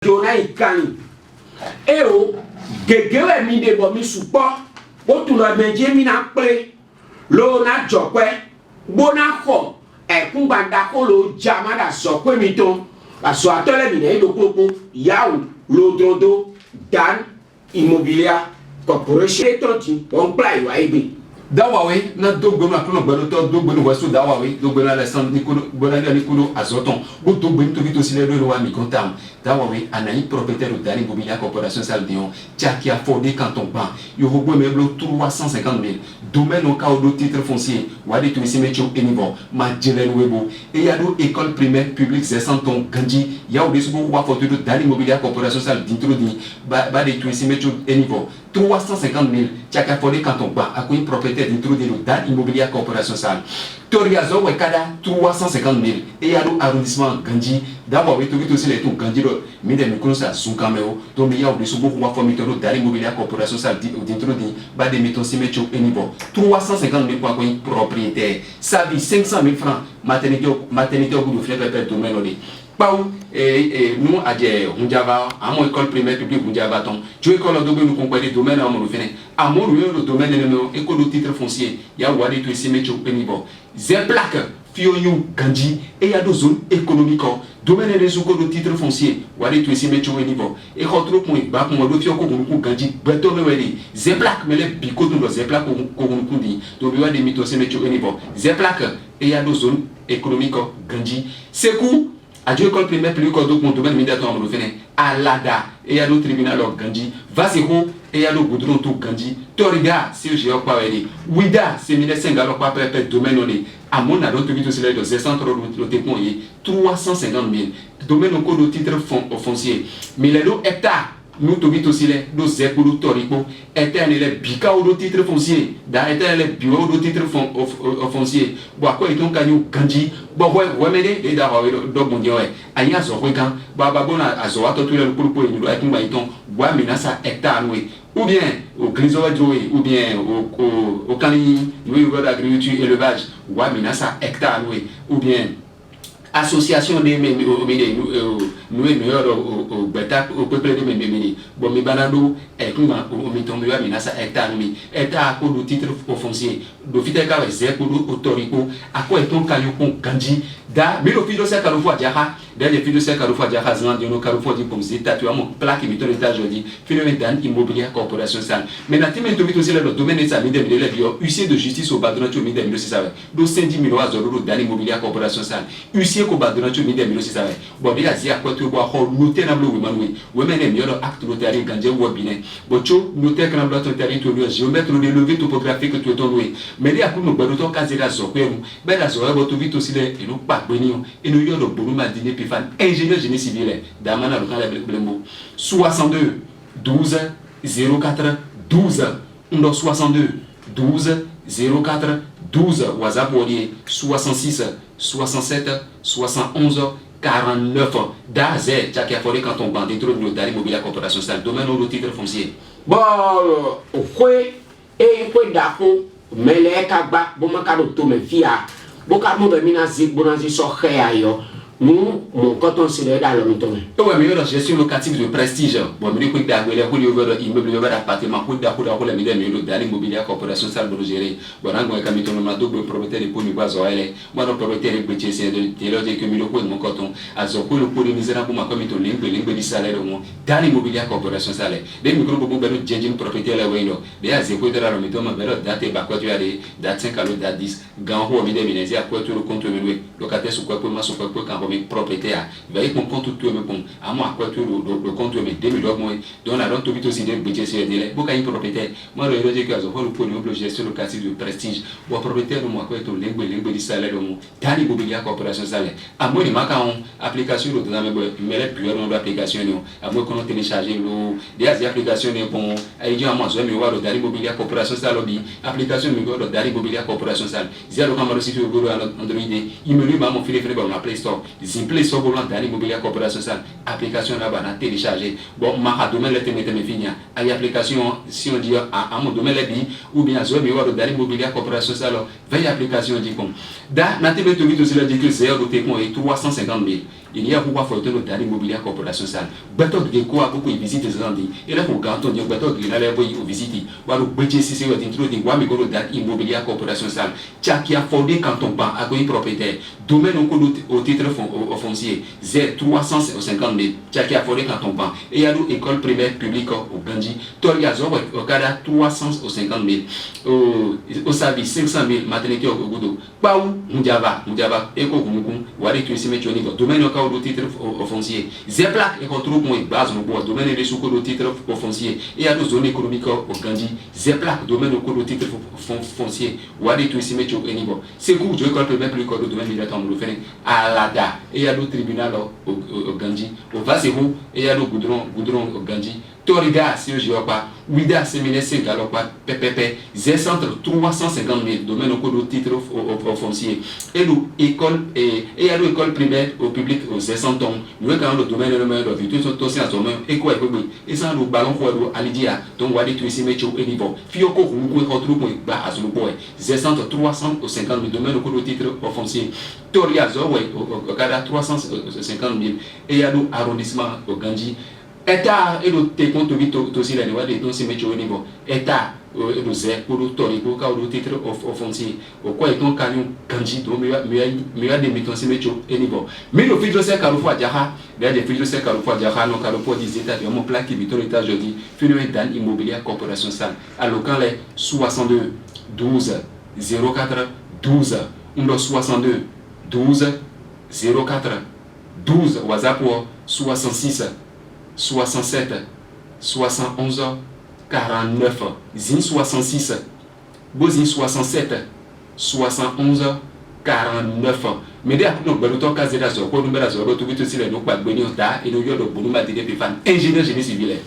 Jona ikani eo gegewe mi de bo mi supo o tu lo meje mi na pe lo na jope bona ko ekun gbanda ko lo jama da so pe mi ton aso atole mi ne do popo yawo lo drodo Dan Immobilier Corporation tonti on play wa ebe dawawe na dogbenu atuno gbenu to dogbenu wasu dawawe dogbenu Alexandre Nicolo Azoton bo dogbenu to vito sile do wa mi kontam dawawe anayi propriétaire de Dan Immobilier Corporation Saldion qui a fondé canton ban yo robo meblo 350 000 domaine au cas de titre foncier wadi to isi mecho enivo ma jelen webo et ya do école primaire publique Zesanton Ganji ya o desubo wa foto de Dan Immobilier Corporation Saldion introduit ba de to isi mecho enivo 350 000 qui a fondé canton ban a une propriétaire d'introduire le Dan Immobilier Corporation Sal. Toriazo Wekada 350 000 et y a l'arrondissement Ganji. D'abord, oui, tu aussi les tout Ganji, mais des micros à son caméo. Donc, il y a des sous beaucoup de formiteurs Dan Immobilier Corporation Sal d'introduire, bah des métaux si métaux et niveau 350 000 pour un propriétaire. Ça vit 500 000 francs. Maternité au bout de flèche de domaine. Pau et nous à dire Hunjava à mon école primaire publique Hunjava ton tu école de nous comprendre domaine à mon fini à mon le domaine de école de titre foncier ya wadi to isi mecho penibo Zeplac Fioyu Ganji et y a deux zones économiques domaine des écoles de titre foncier wadi to isi mecho penibo et retrouve point ba pour le fio ko Ganji beto me wadi Zeplac me le biko do Zeplac ko kundi to biwa de mito isi mecho penibo Zeplac et y a deux zones économiques Ganji c'est coup Adieu école primaire plus que d'autres mon domaine immédiatement me revenait à l'ADA et il y a d'autres tribunaux Ganji Vasero et il y a d'autres goudron tout Ganji Toriga c'est j'ai pas dit Wida c'est 1500 alors pas peut domaine on est à mon a d'autres vidéos c'est de 100 le témoin 350 000 domaine au code de titre foncier mais les hectares nous tobit aussi les deux zéro torico éternel bika au titre foncier dans éternel bureau de titre foncier bois quoi et ton canyon Ganji bon ouais mais les d'avoir donc mon dieu aya zo kan baba bona azo ato tout le pour nous avec nous iton bois menace hectare ou bien au grisoa jouer ou bien au cani nous agriculture élevage bois menace hectare ou bien association des nous meilleur au bêta au peuple de mémini bon mi banado et tout au mitombe ya minasa hectare mi hectare pour le titre foncier do fite ka ze pour autorico à quoi est ton caillou con Ganji da mi lo fido se ka fois jaha da le fido se ka fois jaha zan de no ka fois di comme zeta tu as mon plaque mi ton état jodi filo Dan Immobilier Corporation Sal mais na ti men to vito le domaine ça mi de le bio huissier de justice au badron tu mi de mi ça do 110 000 azoro Dan Immobilier Corporation Sal huissier ko badron tu mi de mi ça bon bi azia quoi tu bois ho noter na blo manwe we men mi acte notarié Ganji wo bine bocho noter kana blo notarié to géomètre de levé topographique tu ton loué mais li akunu badoto kazera zo kwenu bela zo bo to vito sile et nous pas benio et nous yo do bonu ma dîner pifan ingénieur génie civil damana lo kala blembo 62 12 04 12 ndo 62 12 04 12 WhatsApp wodi 66 67 71 49 Daze Tchaki a foré quand on bande trop de Dan Immobilier Corporation Sal domaine au titre foncier bon o kwe e kwe dako mele kagba bo makado to me fia bo ka mo be mina zik bonazi so khaya yo nous mon canton c'est là le miton ouais mais la gestion locative de prestige bon mais quoi da gwele ko lieu immeuble yo appartement ko da la mide mais Dan Immobilier Corporation Sal do gérer bon ngo ka miton ma double propriétaire pour ni bazo ele moi le propriétaire petit c'est de l'autre que mi lo ko mon canton azo ko le pour misera pour ma comme miton lingbe di salaire mo Dan Immobilier Corporation Sal des micro bo beno jengin propriétaire la weno de aze ko de la miton ma belo date ba ko tu aller date 5 à date 10 gan ho mi de minezi a ko tu le compte me locataire sur quoi pour ma sur quoi pour quand propriétaire il va y compte tout mais bon à moi quoi tout le compte mais 2000 moi donc la donc tout aussi des budget c'est délai beaucoup un propriétaire moi le logique que zo pour le gestion locative de prestige ou propriétaire moi quoi tout lingbe di salaire mo Dan Immobilier Corporation Sal à moi il manque une application de dans mais les plus de application à moi qu'on télécharger des applications bon ay di à moi zo mi wa Dan Immobilier Corporation Sal lobby application mi go Dan Immobilier Corporation Sal zero comme le site Google Android il me lui ma mon fil ma Play Store zimple so bolan dani immobilier corporation sociale application là bas télécharger bon ma domaine le teme finia ay application si on dit à mon domaine le bi ou bien zo mi waro dani immobilier corporation sociale veille application dit comme da na tebe to vite aussi le dit que c'est au téléphone et 350 000 il y a pourquoi faut le dani immobilier corporation sociale bato de quoi beaucoup visite les gens dit et là pour quand on dit bato de aller voir visiter waro budget si c'est intro dit wa mi go dani immobilier corporation sociale qui a fondé quand on ban à quoi propriétaire domaine au titre foncier Z 350 000 qui a fondé quand on ban et il y a une école primaire publique au Gandhi Toriazo au Canada 350 000 au Savi 500 000 maternité au Goudou Paou Mujava Eko Gumukum Wari tu esime choni domaine au titre foncier Zeplak et contrôle pour base au domaine des sous au titre foncier et il y a une zone économique au Gandhi Zeplak domaine au titre foncier Wari tu esime choni c'est cool je école primaire publique au domaine militaire au faire à l'ADA et il y a le tribunal au Gandhi au Vasero et il y a le goudron au Gandhi Toriga si je vois pas Wida séminaire 5 alors pas PPP Z centre 350 000 domaine au cours de titre au foncier et l'école et il y a l'école primaire au public au 600 tonnes nous quand le domaine le meilleur de tout son aussi à son même et quoi et ça le ballon pour alidia donc wadi tu ici mettre au niveau fioko ou retrouve pour ba à son point Z centre 350 000 domaine au cours de titre au foncier Toria zo au Canada 350 000 et il y a l'arrondissement au Gandhi État et le téléphone aussi les noix de donc c'est métier au niveau État le zé pour le tori pour le titre au foncier au quoi est ton camion Gandhi donc mieux des métons c'est métier au niveau mais le filtre c'est carrefour Diaha il des filtres c'est carrefour Diaha non carrefour des États de mon plaque qui vit l'état jeudi phénomène dans immobilier corporation sale à local les 62 12 04 12 62 12 04 12 WhatsApp 66 67 71 49 Zin 66 Bozin 67 71 49 mais dès que nous avons casé la zone, nous avons tout aussi les nous pas venir tard et nous avons beaucoup de ingénieur génie civil.